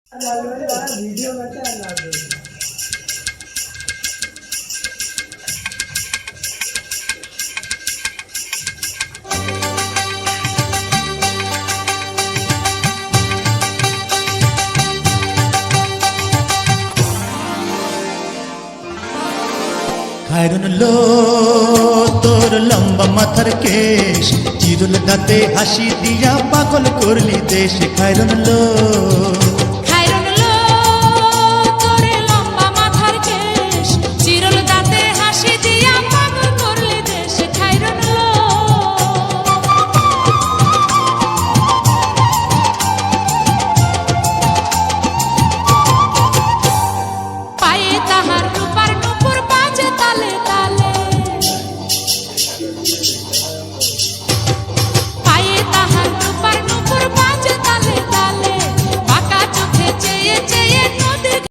Video আছে আর লাগবে। খায়রুন লো তোর লম্বা মাথার কেশ, চিরুল দাঁতে হাসি দিয়া পাগল করলি দেশ। খায়রুন লো